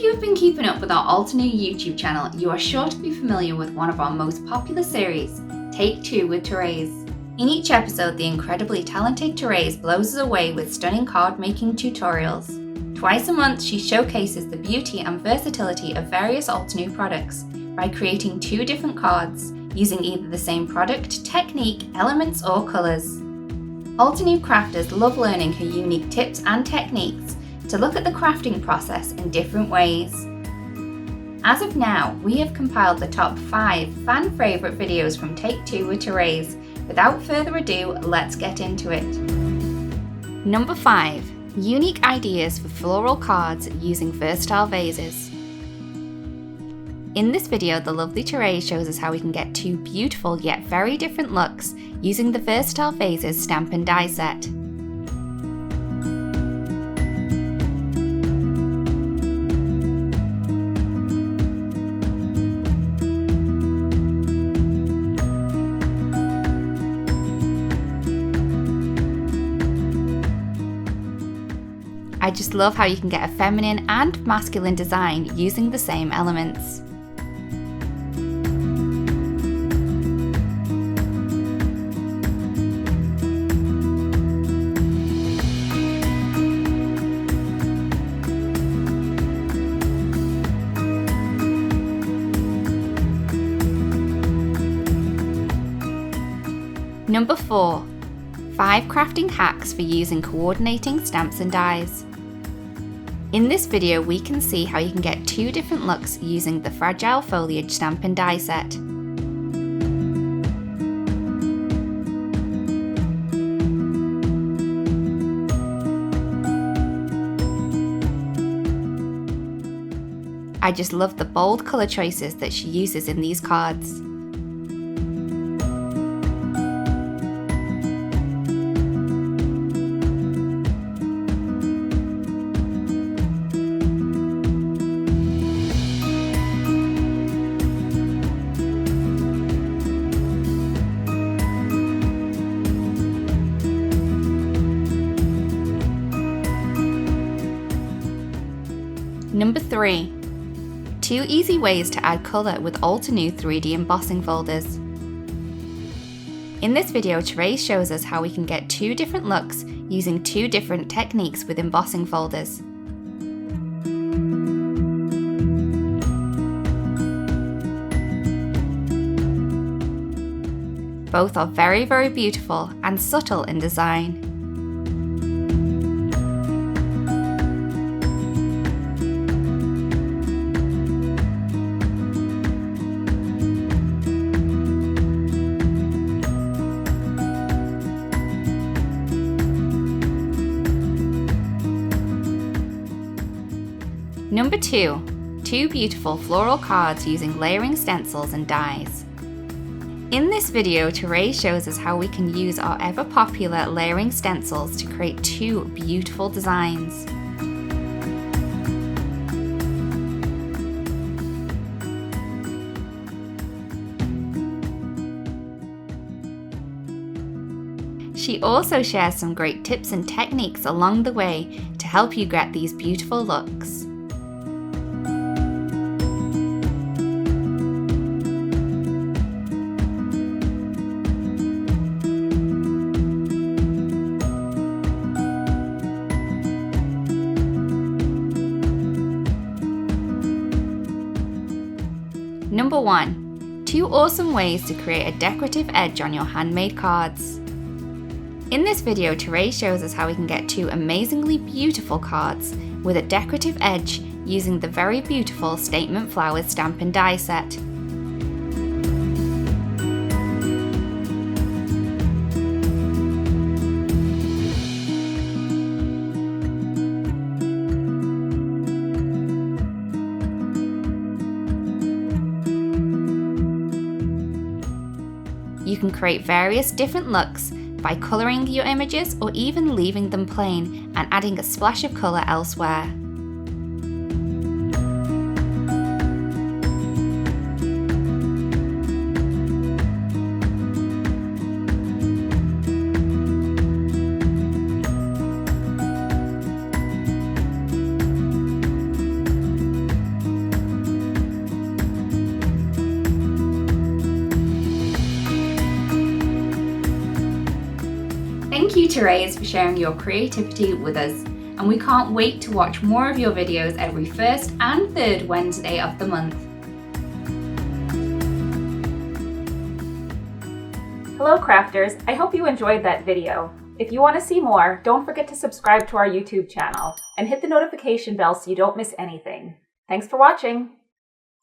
you have been keeping up with our Altenew YouTube channel, you are sure to be familiar with one of our most popular series, Take 2 with Therese. In each episode, the incredibly talented Therese blows us away with stunning card making tutorials. Twice a month, she showcases the beauty and versatility of various Altenew products by creating 2 different cards, using either the same product, technique, elements or colours. Altenew crafters love learning her unique tips and techniques to look at the crafting process in different ways. As of now, we have compiled the top 5 fan favourite videos from Take 2 with Therese. Without further ado, let's get into it. Number 5. Unique ideas for floral cards using versatile vases. In this video, the lovely Therese shows us how we can get 2 beautiful yet very different looks using the Versatile Vases stamp and die set. I just love how you can get a feminine and masculine design using the same elements. Number 4. 5 crafting hacks for using coordinating stamps and dies. In this video, we can see how you can get 2 different looks using the Fragile Foliage stamp and die set. I just love the bold colour choices that she uses in these cards. Number 3. 2 easy ways to add colour with Altenew 3D embossing folders. In this video, Therese shows us how we can get 2 different looks using 2 different techniques with embossing folders. Both are very, very beautiful and subtle in design. Number 2. 2 beautiful floral cards using layering stencils and dies. In this video, Therese shows us how we can use our ever popular layering stencils to create 2 beautiful designs. She also shares some great tips and techniques along the way to help you get these beautiful looks. Number 1. 2 awesome ways to create a decorative edge on your handmade cards. In this video, Therese shows us how we can get 2 amazingly beautiful cards with a decorative edge using the very beautiful Statement Flowers stamp and die set. You can create various different looks by colouring your images or even leaving them plain and adding a splash of colour elsewhere. you, Therese, for sharing your creativity with us, and we can't wait to watch more of your videos every first and third Wednesday of the month. Hello crafters, I hope you enjoyed that video. If you want to see more, don't forget to subscribe to our YouTube channel and hit the notification bell so you don't miss anything. Thanks for watching!